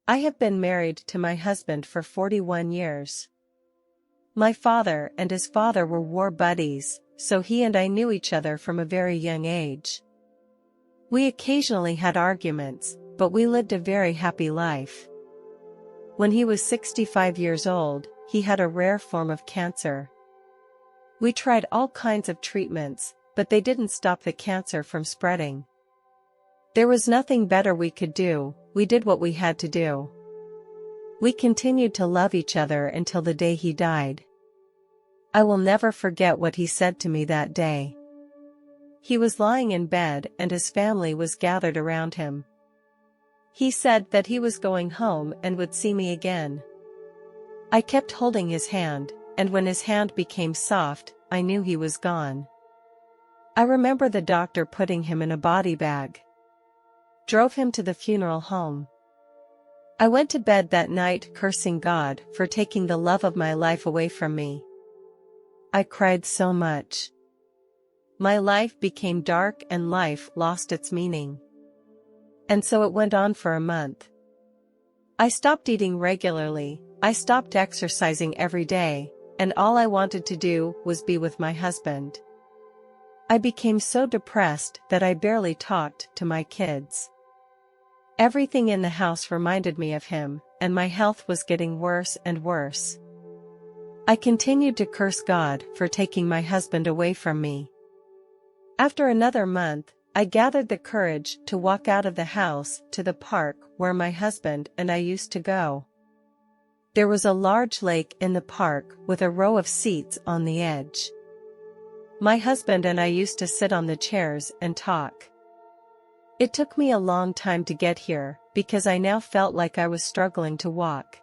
I have been married to my husband for 41 years. My father and his father were war buddies, so he and I knew each other from a very young age. We occasionally had arguments, but we lived a very happy life. When he was 65 years old, he had a rare form of cancer. We tried all kinds of treatments, but they didn't stop the cancer from spreading. There was nothing better we could do, we did what we had to do. We continued to love each other until the day he died. I will never forget what he said to me that day. He was lying in bed and his family was gathered around him. He said that he was going home and would see me again. I kept holding his hand, and when his hand became soft, I knew he was gone. I remember the doctor putting him in a body bag. Drove him to the funeral home. I went to bed that night cursing God for taking the love of my life away from me. I cried so much. My life became dark and life lost its meaning. And so it went on for a month. I stopped eating regularly, I stopped exercising every day, and all I wanted to do was be with my husband. I became so depressed that I barely talked to my kids. Everything in the house reminded me of him, and my health was getting worse and worse. I continued to curse God for taking my husband away from me. After another month, I gathered the courage to walk out of the house to the park where my husband and I used to go. There was a large lake in the park with a row of seats on the edge. My husband and I used to sit on the chairs and talk. It took me a long time to get here, because I now felt like I was struggling to walk.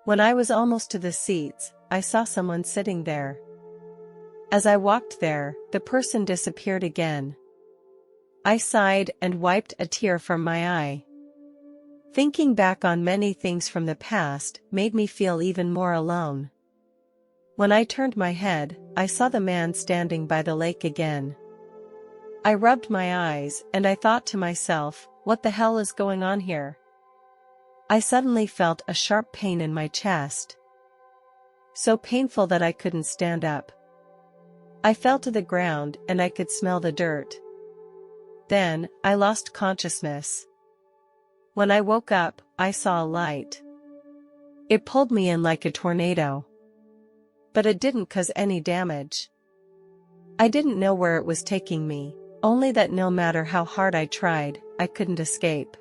When I was almost to the seats, I saw someone sitting there. As I walked there, the person disappeared again. I sighed and wiped a tear from my eye. Thinking back on many things from the past made me feel even more alone. When I turned my head, I saw the man standing by the lake again. I rubbed my eyes and I thought to myself, what the hell is going on here? I suddenly felt a sharp pain in my chest. So painful that I couldn't stand up. I fell to the ground and I could smell the dirt. Then, I lost consciousness. When I woke up, I saw a light. It pulled me in like a tornado. But it didn't cause any damage. I didn't know where it was taking me, only that no matter how hard I tried, I couldn't escape.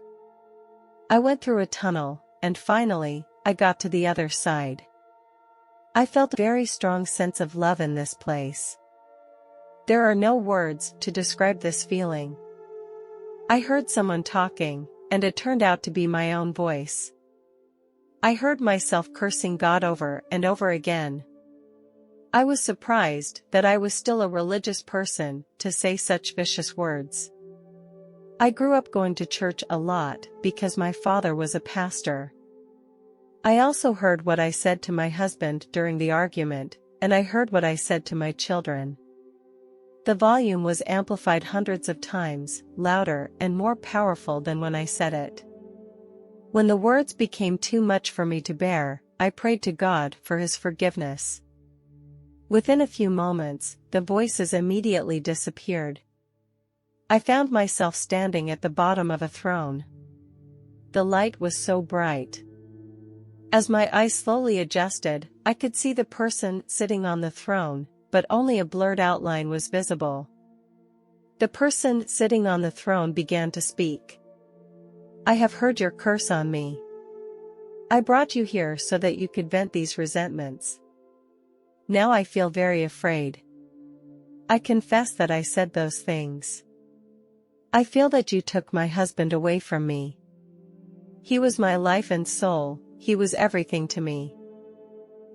I went through a tunnel, and finally, I got to the other side. I felt a very strong sense of love in this place. There are no words to describe this feeling. I heard someone talking, and it turned out to be my own voice. I heard myself cursing God over and over again. I was surprised that I was still a religious person to say such vicious words. I grew up going to church a lot because my father was a pastor. I also heard what I said to my husband during the argument, and I heard what I said to my children. The volume was amplified hundreds of times, louder and more powerful than when I said it. When the words became too much for me to bear, I prayed to God for His forgiveness. Within a few moments, the voices immediately disappeared. I found myself standing at the bottom of a throne. The light was so bright. As my eyes slowly adjusted, I could see the person sitting on the throne, but only a blurred outline was visible. The person sitting on the throne began to speak. I have heard your curse on me. I brought you here so that you could vent these resentments. Now I feel very afraid. I confess that I said those things. I feel that you took my husband away from me. He was my life and soul, he was everything to me.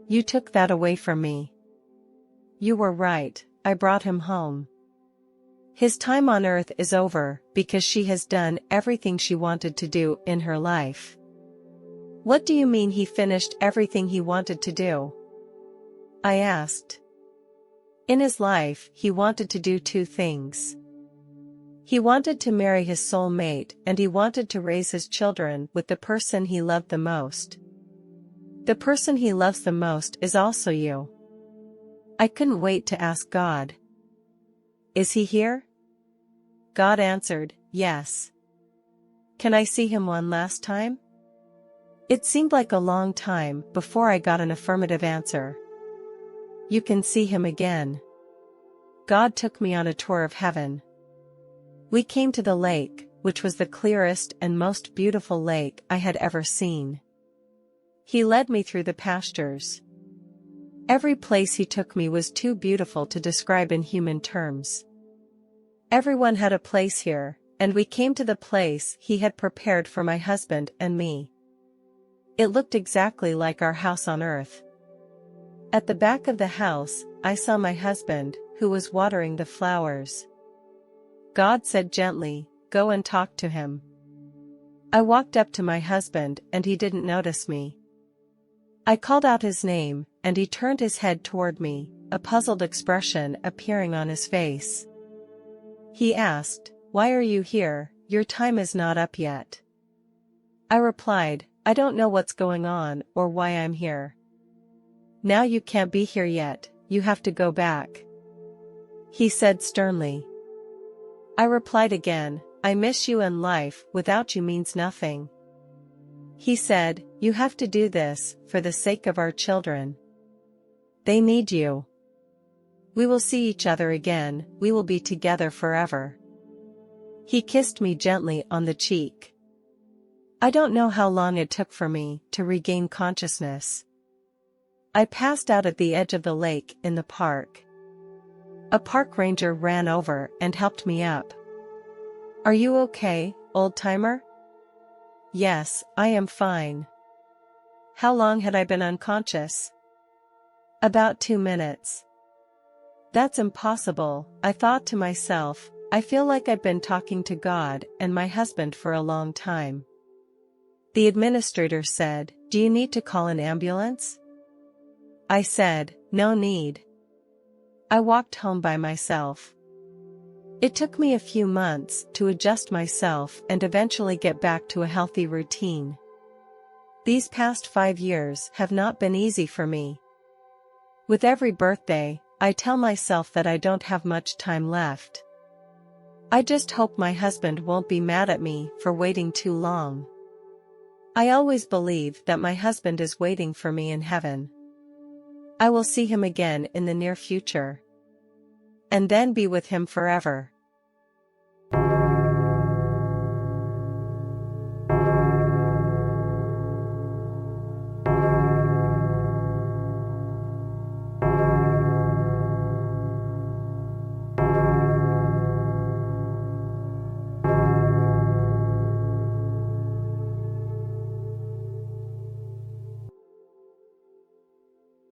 You took that away from me. You were right, I brought him home. His time on earth is over because she has done everything she wanted to do in her life. What do you mean he finished everything he wanted to do? I asked. In his life, he wanted to do two things. He wanted to marry his soul mate and he wanted to raise his children with the person he loved the most. The person he loves the most is also you. I couldn't wait to ask God. Is he here? God answered, yes. Can I see him one last time? It seemed like a long time before I got an affirmative answer. You can see him again. God took me on a tour of heaven. We came to the lake, which was the clearest and most beautiful lake I had ever seen. He led me through the pastures. Every place he took me was too beautiful to describe in human terms. Everyone had a place here, and we came to the place he had prepared for my husband and me. It looked exactly like our house on earth. At the back of the house, I saw my husband, who was watering the flowers. God said gently, "Go and talk to him." I walked up to my husband and he didn't notice me. I called out his name, and he turned his head toward me, a puzzled expression appearing on his face. He asked, "Why are you here? Your time is not up yet." I replied, "I don't know what's going on or why I'm here." "Now you can't be here yet, you have to go back," he said sternly. I replied again, "I miss you and life without you means nothing." He said, "You have to do this, for the sake of our children. They need you. We will see each other again, we will be together forever." He kissed me gently on the cheek. I don't know how long it took for me to regain consciousness. I passed out at the edge of the lake in the park. A park ranger ran over and helped me up. "Are you okay, old-timer?" "Yes, I am fine." How long had I been unconscious? About 2 minutes. That's impossible, I thought to myself. I feel like I've been talking to God and my husband for a long time. The administrator said, "Do you need to call an ambulance?" I said, "No need." I walked home by myself. It took me a few months to adjust myself and eventually get back to a healthy routine. These past 5 years have not been easy for me. With every birthday, I tell myself that I don't have much time left. I just hope my husband won't be mad at me for waiting too long. I always believe that my husband is waiting for me in heaven. I will see him again in the near future. And then be with him forever.